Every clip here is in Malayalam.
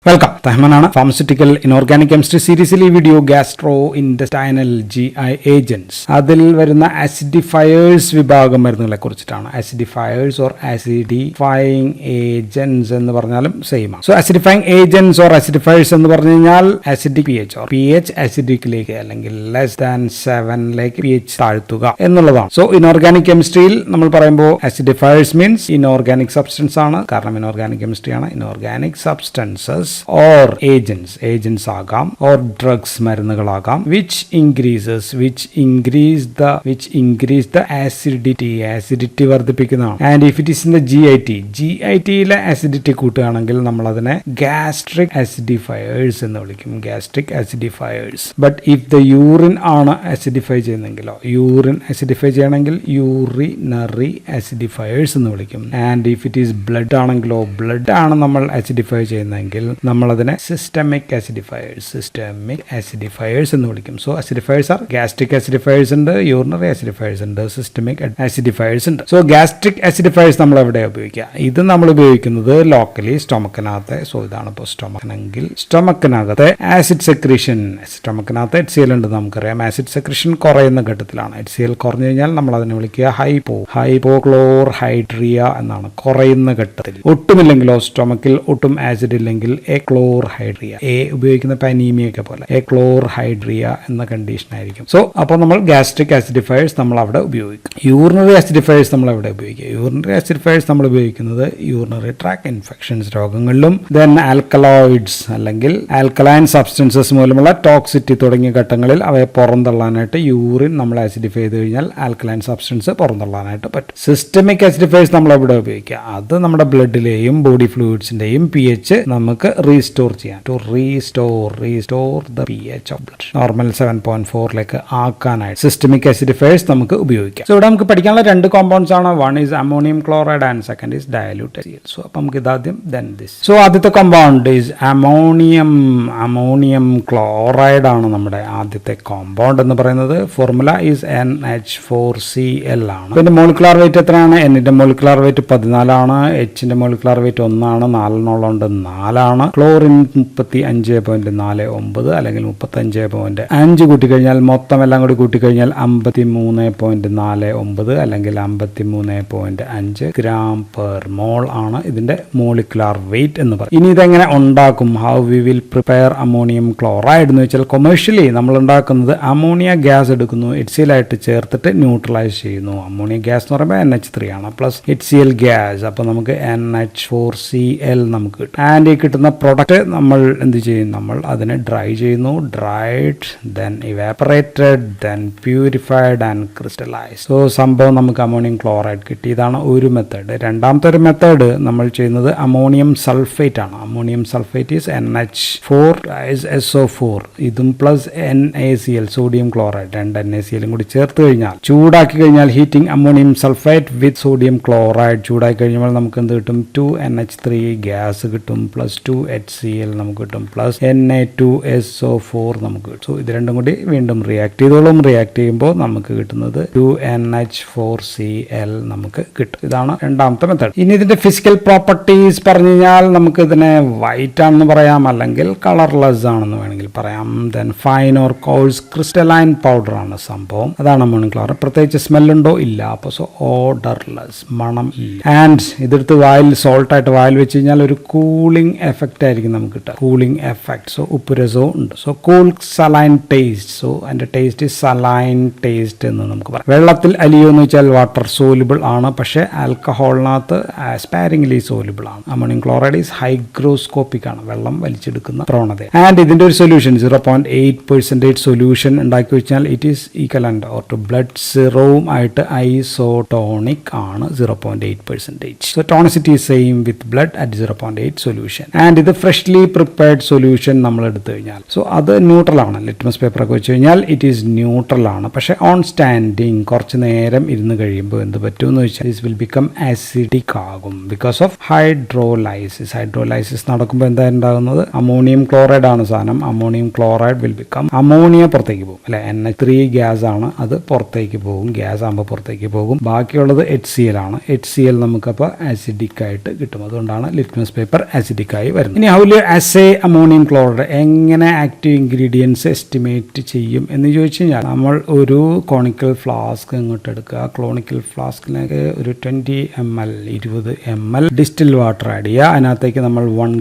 വെൽക്കം. തഹ്മനാണ്. ഫാർമസ്യൂട്ടിക്കൽ ഇനോർഗാനിക് കെമിസ്ട്രി സീരീസിൽ ഈ video gastro intestinal GI agents, അതിൽ വരുന്ന ആസിഡിഫയേഴ്സ് വിഭാഗം മരുന്നുകളെ കുറിച്ചിട്ടാണ്. ആസിഡിഫയേഴ്സ് ഓർ ആസിഡിഫൈങ് ഏജന്റ്സ് എന്ന് പറഞ്ഞാലും സെയിം ആണ്. സോ ആസിഡിഫൈങ് ഏജന്റ്സ് ഓർ ആസിഡിഫയേഴ്സ് എന്ന് പറഞ്ഞു കഴിഞ്ഞാൽ ആസിഡിക് pH ഓർ pH ആസിഡിക്കിലേക്ക് അല്ലെങ്കിൽ ലെസ് ദാൻ 7ലേക്ക് pH താഴ്ത്തുക എന്നുള്ളതാണ്. സോ ഇനോർഗാനിക് കെമിസ്ട്രിയിൽ നമ്മൾ പറയുമ്പോൾ ആസിഡിഫയേഴ്സ് മീൻസ് ഇനോർഗാനിക് സബ്സ്റ്റൻസ് ആണ്. കാരണം ഇനോർഗാനിക് കെമിസ്ട്രിയാണ്. ഇനോർഗാനിക് സബ്സ്റ്റൻസസ് or agents ആകാം or drugs മരുന്നുകളാകാം which increase the acidity വർദ്ധിപ്പിക്കുന്നതാണ്. and if it is in the GITയിലെ acidity കൂട്ടുകയാണെങ്കിൽ നമ്മൾ അതിനെ gastric acidifiers എന്ന് വിളിക്കും. gastric acidifiers. but if the urine ആണ് acidify ചെയ്യുന്നെങ്കിലോ, urine acidify ചെയ്യണമെങ്കിൽ urinary acidifiers എന്ന് വിളിക്കും. and if it is blood ആണെങ്കിലോ, blood ആണ് നമ്മൾ acidify ചെയ്യുന്നതെങ്കിൽ നമ്മൾ അതിനെ സിസ്റ്റമിക് ആസിഡിഫയേഴ്സ് എന്ന് വിളിക്കും. സോ ആസിഡിഫയേഴ്സ് ആർ ഗ്യാസ്ട്രിക് ആസിഡിഫയേഴ്സ് ഉണ്ട്, യൂറിനറി ആസിഡിഫയേഴ്സ് ഉണ്ട്, സിസ്റ്റമിക് ആസിഡിഫയേഴ്സ് ഉണ്ട്. സോ ഗ്യാസ്ട്രിക് ആസിഡിഫയേഴ്സ് നമ്മൾ എവിടെ ഉപയോഗിക്കുക? ഇത് നമ്മൾ ഉപയോഗിക്കുന്നത് ലോക്കലി സ്റ്റൊമക്കിനകത്ത്. സോ ഇതാണ് ഇപ്പോൾ സ്റ്റൊമക്കിനെങ്കിൽ സ്റ്റൊമക്കിനകത്തെ ആസിഡ് സെക്രീഷൻ, സ്റ്റൊമക്കിനകത്ത് HCl ഉണ്ട് നമുക്കറിയാം. ആസിഡ് സെക്രീഷൻ കുറയുന്ന ഘട്ടത്തിലാണ്. HCl കുറഞ്ഞു കഴിഞ്ഞാൽ നമ്മൾ അതിനെ വിളിക്കുക ഹൈപ്പോക്ലോർഹൈഡ്രിയ എന്നാണ്. കുറയുന്ന ഘട്ടത്തിൽ. ഒട്ടുമില്ലെങ്കിലോ സ്റ്റൊമക്കിൽ ഒട്ടും ആസിഡ് ഇല്ലെങ്കിൽ ക്ലോർഹൈഡ്രിയ, ഉപയോഗിക്കുന്ന അനീമിയൊക്കെ പോലെ ക്ലോർഹൈഡ്രിയ എന്ന കണ്ടീഷൻ ആയിരിക്കും. സോ അപ്പോൾ നമ്മൾ ഗ്യാസ്ട്രിക് ആസിഡിഫയേഴ്സ് നമ്മൾ അവിടെ ഉപയോഗിക്കും. യൂറിനറി ആസിഡിഫയേഴ്സ് നമ്മൾ എവിടെ ഉപയോഗിക്കുക? യൂറിനറി ആസിഡിഫയേഴ്സ് നമ്മൾ ഉപയോഗിക്കുന്നത് യൂറിനറി ട്രാക്ട് ഇൻഫെക്ഷൻസ് രോഗങ്ങളിലും ദെൻ ആൽക്കലോയിഡ്സ് അല്ലെങ്കിൽ ആൽക്കലൈൻ സബ്സ്റ്റൻസസ് മൂലമുള്ള ടോക്സിറ്റി തുടങ്ങിയ ഘട്ടങ്ങളിൽ അവയെ പുറന്തള്ളാനായിട്ട് യൂറിൻ നമ്മൾ ആസിഡിഫൈ ചെയ്ത് കഴിഞ്ഞാൽ ആൽക്കലൈൻ സബ്സ്റ്റൻസ് പുറന്തള്ളാനായിട്ട് പറ്റും. സിസ്റ്റമിക് ആസിഡിഫയേഴ്സ് നമ്മൾ എവിടെ ഉപയോഗിക്കുക? അത് നമ്മുടെ ബ്ലഡിലെയും ബോഡി ഫ്ലൂയിഡ്സിന്റെയും pH നമുക്ക് റീസ്റ്റോർ ചെയ്യാം. To restore the pH of blood normal 7.4ലേക്ക് ആക്കാനായിട്ട് സിസ്റ്റമിക് ആസിഡിഫയേഴ്സ് നമുക്ക് ഉപയോഗിക്കാം. സോ ഇവിടെ നമുക്ക് പഠിക്കാനുള്ള രണ്ട് കോമ്പൗണ്ട്സ് ആണ്. One is ammonium chloride and second is dilute HCl. So അപ്പം നമുക്ക് ഇതാദ്യം ദെൻ ദിസ്. സോ ആദ്യത്തെ കോമ്പൗണ്ട് ഈസ് അമോണിയം ക്ലോറൈഡ് ആണ് നമ്മുടെ ആദ്യത്തെ കോമ്പൗണ്ട് എന്ന് പറയുന്നത്. ഫോർമുല ഈസ് NH4Cl ആണ്. പിന്നെ മോളിക്കുലാർ വെയിറ്റ് എത്രയാണ്? Nന്റെ മോളിക്കുലാർ വെയിറ്റ് 14 ആണ്. Hന്റെ മോളിക്കുലാർ വെയിറ്റ് 1 ആണ്. 4 4 ക്ലോറിൻ 35.49 അല്ലെങ്കിൽ 35.5 കൂട്ടിക്കഴിഞ്ഞാൽ മൊത്തം എല്ലാം കൂടി കൂട്ടിക്കഴിഞ്ഞാൽ 53.49 അല്ലെങ്കിൽ 53.5 ഗ്രാം പെർ മോൾ ആണ് ഇതിന്റെ മോളിക്കുലാർ വെയിറ്റ് എന്ന് പറയും. ഇനി ഇതെങ്ങനെ ഉണ്ടാക്കും? How we will prepare ammonium chloride എന്ന് വെച്ചാൽ കൊമേഴ്ഷ്യലി നമ്മൾ ഉണ്ടാക്കുന്നത് അമോണിയ ഗ്യാസ് എടുക്കുന്നു, HCl ആയിട്ട് ചേർത്തിട്ട് ന്യൂട്രലൈസ് ചെയ്യുന്നു. അമോണിയ ഗ്യാസ് എന്ന് പറയുമ്പോൾ NH3 ആണ് പ്ലസ് HCl ഗ്യാസ്. അപ്പോൾ നമുക്ക് NH4Cl നമുക്ക് കിട്ടും. ആൻഡ് ഈ കിട്ടുന്ന പ്രൊഡക്റ്റ് നമ്മൾ എന്ത് ചെയ്യും? നമ്മൾ അതിനെ ഡ്രൈ ചെയ്യുന്നു. Dried, then evaporated, then purified and crystallise. So സംഭവം നമുക്ക് അമോണിയം ക്ലോറൈഡ് കിട്ടി. ഇതാണ് ഒരു മെത്തേഡ്. രണ്ടാമത്തെ ഒരു മെത്തേഡ് നമ്മൾ ചെയ്യുന്നത് അമോണിയം സൾഫേറ്റ് ആണ്. അമോണിയം സൾഫേറ്റ് ഈസ് NH4SO4 ഇതും plus NaCl sodium chloride, 2 NaCl കൂടി ചേർത്ത് കഴിഞ്ഞാൽ ചൂടാക്കി കഴിഞ്ഞാൽ ഹീറ്റിംഗ് അമോണിയം സൾഫേറ്റ് വിത്ത് സോഡിയം ക്ലോറൈഡ് ചൂടാക്കി കഴിഞ്ഞാൽ നമുക്ക് എന്ത് കിട്ടും? 2NH3 ഗ്യാസ് കിട്ടും പ്ലസ് 2HCl നമുക്ക് കിട്ടും പ്ലസ് Na2SO4 നമുക്ക് കിട്ടും. സോ ഇത് രണ്ടും കൂടി വീണ്ടും റിയാക്ട് ചെയ്തോളും. റിയാക്ട് ചെയ്യുമ്പോൾ നമുക്ക് കിട്ടുന്നത് 2NH4Cl നമുക്ക് കിട്ടും. ഇതാണ് രണ്ടാമത്തെ മെത്തേഡ്. ഇനി ഇതിന്റെ ഫിസിക്കൽ പ്രോപ്പർട്ടീസ് പറഞ്ഞു കഴിഞ്ഞാൽ നമുക്ക് ഇതിനെ വൈറ്റ് ആണെന്ന് പറയാം, അല്ലെങ്കിൽ കളർലെസ് ആണെന്ന് വേണമെങ്കിൽ പറയാം. Then fine or course crystalline powder ആണ് സംഭവം. അതാണ് അമോണിയം ക്ലോറൈഡ്. പ്രത്യേകിച്ച് സ്മെല്ലുണ്ടോ? ഇല്ല. അപ്പോൾ സോ ഓർഡർലെസ്, മണം ഇല്ല. ആൻഡ് ഇതെടുത്ത് വായിൽ സോൾട്ട് ആയിട്ട് വായിൽ വെച്ച് കഴിഞ്ഞാൽ ഒരു കൂളിംഗ് എഫക്റ്റ് ആയിരിക്കും നമുക്ക് കിട്ടുക. Cooling effect. സോ ഉപ്പുരസവും ഉണ്ട്. So cool saline taste. So അതിന്റെ ടേസ്റ്റ് സലൈൻ ടേസ്റ്റ് എന്ന് നമുക്ക് പറയാം. വെള്ളത്തിൽ അലിയോ എന്ന് വെച്ചാൽ വാട്ടർ സോലുബിൾ ആണ്, പക്ഷേ ആൽക്കഹോളിനകത്ത് സ്പാരിംഗ്ലി സോലുബിൾ ആണ്. അമോണിയം ക്ലോറൈഡ് ഈസ് ഹൈഗ്രോസ്കോപ്പിക് ആണ്, വെള്ളം വലിച്ചെടുക്കുന്ന പ്രവണത. ആൻഡ് ഇതിന്റെ ഒരു സൊല്യൂഷൻ 0.8% സൊല്യൂഷൻ ഉണ്ടാക്കി വെച്ചാൽ it is equivalent or to blood സിറവും ആയിട്ട് ഐസോട്ടോണിക് ആണ് 0.8%. So tonicity is same with blood at 0.8 solution. And ഇത് ഫ്രഷ്ലി പ്രിപ്പയർഡ് സൊല്യൂഷൻ നമ്മൾ എടുത്തു കഴിഞ്ഞാൽ സോ അത് ന്യൂട്രൽ ആണ്. ലിറ്റ്മസ് പേപ്പർ ഒക്കെ വെച്ച് കഴിഞ്ഞാൽ ഇറ്റ് ഈസ് ന്യൂട്രൽ ആണ്. പക്ഷേ ഓൺ സ്റ്റാൻഡിങ് കുറച്ച് നേരം ഇരുന്ന് കഴിയുമ്പോൾ എന്ത് പറ്റും എന്ന് വെച്ചാൽ ദിസ് വിൽ ബിക്കം ആസിഡിക് ആകും ബിക്കോസ് ഓഫ് ഹൈഡ്രോലൈസിസ്. ഹൈഡ്രോലൈസിസ് നടക്കുമ്പോൾ എന്താ ഉണ്ടാകുന്നത്? അമോണിയം ക്ലോറൈഡ് ആണ് സാധനം. Ammonium chloride will become ammonia പുറത്തേക്ക് പോകും അല്ലെ. NH3 ഗ്യാസ് ആണ്, അത് പുറത്തേക്ക് പോകും. ഗ്യാസ് ആകുമ്പോൾ പുറത്തേക്ക് പോകും. ബാക്കിയുള്ളത് HCl ആണ്. HCl നമുക്കപ്പോൾ ആസിഡിക് ആയിട്ട് കിട്ടും. അതുകൊണ്ടാണ് ലിറ്റ്മസ് പേപ്പർ ആസിഡിക് ആയി വരുന്നത്. ഇനി how will you assay ammonium chloride, എങ്ങനെ ആക്റ്റീവ് ഇൻഗ്രീഡിയൻസ് എസ്റ്റിമേറ്റ് ചെയ്യും എന്ന് ചോദിച്ചു കഴിഞ്ഞാൽ നമ്മൾ ഒരു കോണിക്കൽ ഫ്ലാസ്ക് ഇങ്ങോട്ട് എടുക്കുക. കോണിക്കൽ ഫ്ലാസ്കിലേക്ക് ഒരു 20 ml 20 ml distil water add ചെയ്യുക. അതിനകത്തേക്ക് നമ്മൾ 1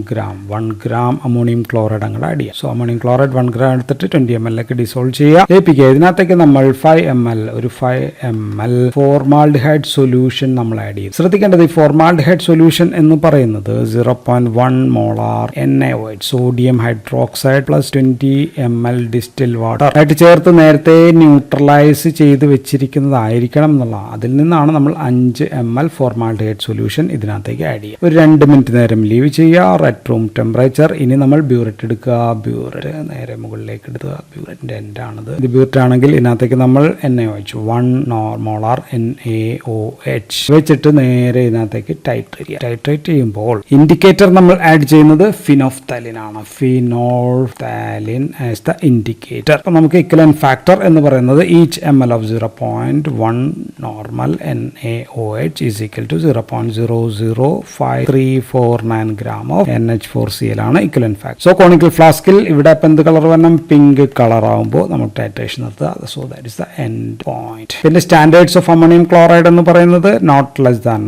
ഗ്രാം അമോണിയം ക്ലോറൈഡ് അങ്ങോട്ട് ആഡ് ചെയ്യുക. സോ അമോണിയം ക്ലോറൈഡ് 1 ഗ്രാം എടുത്തിട്ട് 20 ml ഡിസോൾവ് ചെയ്യുക, ലയിപ്പിക്കുക. ഇതിനകത്തേക്ക് നമ്മൾ 5 ml ഫോർമാൽഡിഹൈഡ് സൊല്യൂഷൻ നമ്മൾ ആഡ് ചെയ്യും. ശ്രദ്ധിക്കേണ്ടത് ഈ ഫോർമാൽഡിഹൈഡ് സൊല്യൂഷൻ എന്ന് പറയുന്നത് 0.1 molar NaOH sodium hydroxide plus 20 ml distil water ആയിട്ട് ചേർത്ത് നേരത്തെ ന്യൂട്രലൈസ് ചെയ്ത് വെച്ചിരിക്കുന്നതായിരിക്കണം എന്നുള്ള. അതിൽ നിന്നാണ് നമ്മൾ 5 ml ഫോർമാൽഡിഹൈഡ് സൊല്യൂഷൻ ഇതിനകത്തേക്ക് ആഡ് ചെയ്യുക. ഒരു 2 മിനിറ്റ് നേരം ലീവ് ചെയ്യുക, റെഡ് റൂം ടെമ്പറേച്ചർ. ഇനി നമ്മൾ ബ്യൂററ്റ് എടുക്കുക. ബ്യൂററ്റ് നേരെ മുകളിലേക്ക് എടുക്കുക. ബ്യൂററ്റിന്റെ എൻഡ് ആണത്. ഇത് ബ്യൂററ്റ് ആണെങ്കിൽ ഇതിനകത്തേക്ക് നമ്മൾ NaOH 1 മോളാർ NaOH വെച്ചിട്ട് നേരെ ഇതിനകത്തേക്ക് ടൈട്രേറ്റ് ചെയ്യുമ്പോൾ ഇൻഡിക്കേറ്റർ നമ്മൾ ആഡ് ചെയ്യുന്നത് ഫിനോഫ്താലിൻ ആണ്. Phenolphthalein as the indicator. അപ്പോൾ നമുക്ക് ഇക്വലന്റ് ഫാക്ടർ എന്ന് പറയുന്നത് each ml of 0.1 normal NaOH is equal to 0.00539 gram of NH4Cl ആണ് ഇക്വലന്റ് ഫാക്ടർ. സോ കോണിക്കൽ ഫ്ലാസ്കിൽ ഇവിടെ ഇപ്പം എന്ത് കളർ വരണം? പിങ്ക് കളർ ആകുമ്പോൾ നമ്മൾ ടൈട്രേഷൻ നിർത്തുക. So that is the end point. പിന്നെ സ്റ്റാൻഡേർഡ്സ് ഓഫ് അമോണിയം ക്ലോറൈഡ് എന്ന് പറയുന്നത് not less than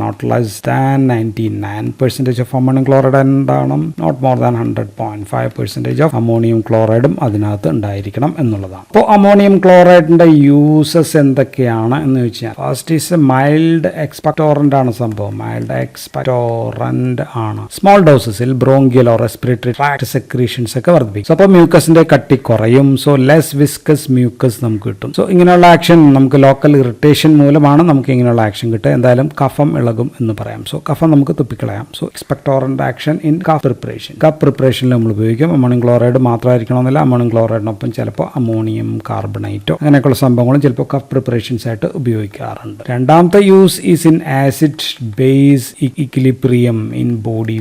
99% of ammonium chloride എന്താണ്, not more than 100.5% of ammonium ക്ലോറൈഡും അതിനകത്ത് ഉണ്ടായിരിക്കണം എന്നുള്ളതാണ്. അപ്പോൾ അമോണിയം ക്ലോറൈഡിന്റെ യൂസസ് എന്തൊക്കെയാണ് എന്ന് വെച്ചാൽ ഫസ്റ്റ് ഈസ് മൈൽഡ് എക്സ്പെക്ടോറന്റ് ആണ് സംഭവം. മൈൽഡ് എക്സ്പെക്ടോറന്റ് ആണ്. സ്മോൾ ഡോസസിൽ bronchial or respiratory tract secretions ഒക്കെ വർദ്ധിപ്പിക്കും. അപ്പോൾ മ്യൂക്കസിന്റെ കട്ടി കുറയും. സോ ലെസ് വിസ്കസ് മ്യൂക്കസ് നമുക്ക് കിട്ടും. സോ ഇങ്ങനെയുള്ള ആക്ഷൻ നമുക്ക് ലോക്കൽ ഇറിറ്റേഷൻ മൂലമാണ് നമുക്ക് ഇങ്ങനെയുള്ള ആക്ഷൻ കിട്ടുക. എന്തായാലും കഫം ഇളകും എന്ന് പറയാം. സോ കഫം നമുക്ക് തുപ്പിക്കളയാം. So expectorant action in cough പ്രിപ്പറേഷനിൽ നമ്മൾ ഉപയോഗിക്കും. അമോണിയം ക്ലോറൈഡ് മാത്രമായിരിക്കണമെന്നില്ല. അമോണിയം ക്ലോറൈഡിനൊപ്പം ചിലപ്പോൾ അമോണിയം കാർബണേറ്റോ അങ്ങനെയൊക്കെയുള്ള സംഭവങ്ങളും ചിലപ്പോൾ കഫ് പ്രിപ്പറേഷൻസ് ആയിട്ട് ഉപയോഗിക്കാറുണ്ട്. രണ്ടാമത്തെ use is in acid base equilibrium in body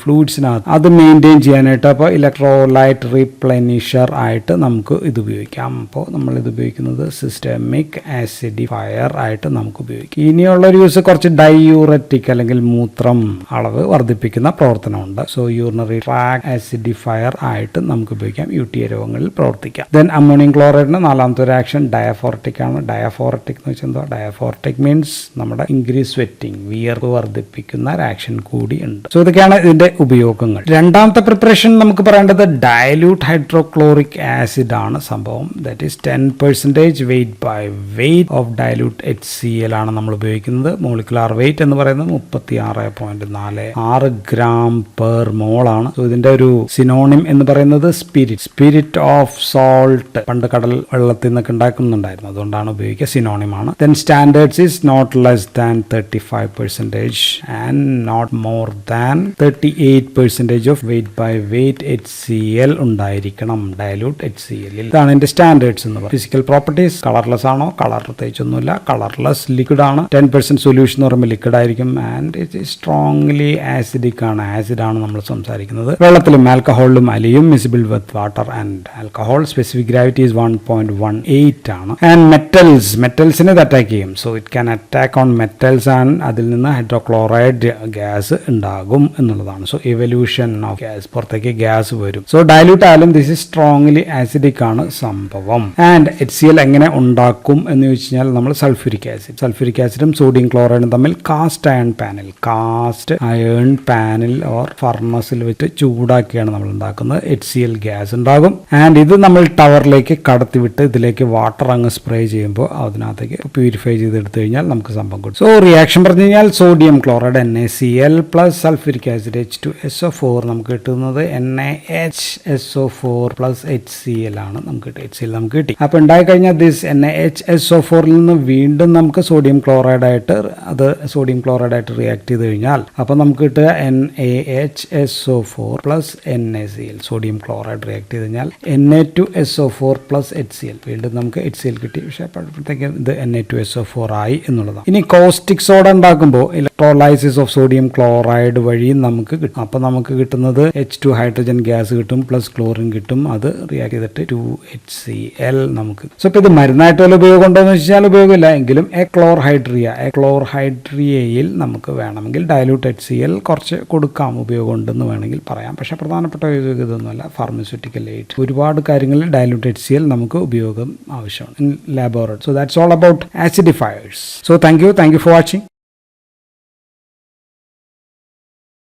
ഫ്ലൂയിഡ്സിനകത്ത് അത് മെയിൻറ്റെയിൻ ചെയ്യാനായിട്ട് അപ്പോൾ ഇലക്ട്രോലൈറ്റ് റീപ്ലെനിഷർ ആയിട്ട് നമുക്ക് ഇത് ഉപയോഗിക്കാം. അപ്പോൾ നമ്മൾ ഇത് ഉപയോഗിക്കുന്നത് സിസ്റ്റമിക് ആസിഡിഫയർ ആയിട്ട് നമുക്ക് ഉപയോഗിക്കാം. ഇനിയുള്ളൊരു യൂസ് കുറച്ച് ഡൈയൂററ്റിക് അല്ലെങ്കിൽ മൂത്രം അളവ് വർദ്ധിപ്പിക്കുന്ന പ്രവർത്തനമുണ്ട്. സോ യൂറിനറി ട്രാക്ട് ആസിഡിഫയർ ആയിട്ട് നമുക്ക് ഉപയോഗിക്കാം. UTI രോഗങ്ങളിൽ പ്രവർത്തിക്കാം. ദെൻ അമോണിയം ക്ലോറൈഡിന് നാലാമത്തെ ഒരു ആക്ഷൻ ഡയഫോററ്റിക് ആണ്. ഡയഫോററ്റിക് എന്ന് വെച്ചാൽ എന്താ? ഡയഫോററ്റിക് മീൻസ് നമ്മുടെ ഇൻക്രീസ് സ്വെറ്റിംഗ്, വിയർപ്പ് വർദ്ധിപ്പിക്കുന്ന ഒരു ആക്ഷൻ കൂടി ഉണ്ട്. സോ ഇതൊക്കെയാണ് ഇതിന്റെ ഉപയോഗങ്ങൾ. രണ്ടാമത്തെ പ്രിപ്പറേഷൻ നമുക്ക് പറയേണ്ടത് ഡയലൂട്ട് ഹൈഡ്രോക്ലോറിക് ആസിഡ് ആണ് സംഭവം. That is 10% weight by weight of dilute HCl ആണ് നമ്മൾ ഉപയോഗിക്കുന്നത്. മോളിക്കുലാർ വെയിറ്റ് എന്ന് പറയുന്നത് 36.46 ഗ്രാം പെർ മോൾ ആണ്. സോ ഇതിന്റെ ഒരു സിനോണിം എന്ന് പറയുന്നത് സ്പിരിറ്റ് ഓഫ് സോൾട്ട്. പണ്ട് കടൽ വെള്ളത്തിൽ നിന്നൊക്കെ ഉണ്ടാക്കുന്നുണ്ടായിരുന്നു, അതുകൊണ്ടാണ് ഉപയോഗിക്കുക. സിനോണിമാണ്. Then standards is not less than 35% and not more than 38% of weight by weight HCl ഉണ്ടായിരിക്കണം ഡയലൂട്ട് HCl. ഇതാണ് ഇതിന്റെ സ്റ്റാൻഡേർഡ്സ് എന്ന് പറയുന്നത്. ഫിസിക്കൽ പ്രോപ്പർട്ടീസ് കളർലെസ് ആണോ? കളർ പ്രത്യേകിച്ചൊന്നുമില്ല. കളർലെസ് ലിക്വിഡ് ആണ്. 10% സൊല്യൂഷൻ എന്ന് പറയുമ്പോൾ ലിക്വിഡ് ആയിരിക്കും. And it is strongly acidic ആണ്. ആസിഡ് ആണ് നമ്മൾ സംസാരിക്കുന്നത്. വെള്ളത്തിലും ആൽക്കഹോളിലും അലിയും. Miscible with water and alcohol. Specific gravity is 1.18 ആണ്. ആൻഡ് മെറ്റൽസിനെ ഇത് അറ്റാക്ക് ചെയ്യും. So it can attack on metals and അതിൽ നിന്ന് ഹൈഡ്രോക്ലോറൈഡ് ഗ്യാസ് ഉണ്ടാകും എന്നുള്ളതാണ്. സോ ഇവല്യൂഷൻ ഓഫ് ഗ്യാസ്, പുറത്തേക്ക് ഗ്യാസ് വരും. സോ ഡയലൂട്ട് ആയാലും ദിസ് ഈസ് സ്ട്രോങ്ലി ആസിഡിക് ആണ് സംഭവം. ആൻഡ് HCl എങ്ങനെ ഉണ്ടാക്കും എന്ന് ചോദിച്ചു കഴിഞ്ഞാൽ നമ്മൾ സൾഫ്യൂരിക് ആസിഡും സോഡിയം ക്ലോറൈഡും തമ്മിൽ കാസ്റ്റ് അയൺ പാനിൽ ഓർ ഫർണസിൽ വെച്ച് ചൂടാക്കിയാണ് നമ്മൾ ഉണ്ടാക്കുന്നത്. HCl ഗ്യാസ് ഉണ്ടാകും. ആൻഡ് ഇത് നമ്മൾ ടവറിലേക്ക് കടത്തിവിട്ട് ഇതിലേക്ക് വാട്ടർ അങ്ങ് സ്പ്രേ ചെയ്യുമ്പോൾ അതിനകത്തേക്ക് പ്യൂരിഫൈ ചെയ്തെടുത്തു കഴിഞ്ഞാൽ നമുക്ക് സംഭവം കിട്ടും. സോ റിയാക്ഷൻ പറഞ്ഞു കഴിഞ്ഞാൽ sodium chloride NaCl plus sulphuric acid H2SO4 നമുക്ക് കിട്ടുന്നത് NaHSO4 പ്ലസ് HCl ആണ് നമുക്ക് കിട്ടുക. HCl നമുക്ക് കിട്ടി. അപ്പോൾ ഉണ്ടായി കഴിഞ്ഞാൽ ദിസ് NaHSO4 നിന്ന് വീണ്ടും നമുക്ക് സോഡിയം ക്ലോറൈഡ് ആയിട്ട് റിയാക്ട് ചെയ്ത് കഴിഞ്ഞാൽ അപ്പോൾ നമുക്ക് കിട്ടുക NaHSO4 plus NaCl. Sodium chloride react ചെയ്ത് കഴിഞ്ഞാൽ Na2SO4 പ്ലസ് HCl. വീണ്ടും നമുക്ക് HCl കിട്ടി. പക്ഷേ അപ്പോഴത്തേക്ക് ഇത് Na2SO4 ആയി എന്നുള്ളതാണ്. ഇനി കോസ്റ്റിക് സോഡ ഉണ്ടാക്കുമ്പോൾ ഇലക്ട്രോലൈസിസ് ഓഫ് സോഡിയം ക്ലോറൈഡ് വഴി നമുക്ക് കിട്ടും. അപ്പോൾ നമുക്ക് കിട്ടുന്നത് H2 ഹൈഡ്രജൻ ഗ്യാസ് കിട്ടും പ്ലസ് ക്ലോറിൻ കിട്ടും. അത് റിയാക്ട് ചെയ്തിട്ട് 2HCl നമുക്ക്. സോ ഇപ്പോൾ ഇത് മരുന്നായിട്ട് വല്ല ഉപയോഗം ഉണ്ടോ എന്ന് വെച്ചാൽ ഉപയോഗമില്ല. എങ്കിലും എക്ലോർഹൈഡ്രിയയിൽ നമുക്ക് വേണമെങ്കിൽ ഡയലൂട്ട് HCl കുറച്ച് കൊടുക്കാം ഉപയോഗം ഉപയോഗമുണ്ടെന്ന് വേണമെങ്കിൽ പറയാം. പക്ഷേ പ്രധാനപ്പെട്ട ഇതൊന്നുമല്ല. ഫാർമസ്യൂട്ടിക്കൽ എയ്ഡ് ഒരുപാട് കാര്യങ്ങളിൽ ഡയലൂട്ട് HCl നമുക്ക് ഉപയോഗം ആവശ്യമാണ് in laboratory. So that's all about acidifiers. So thank you for watching.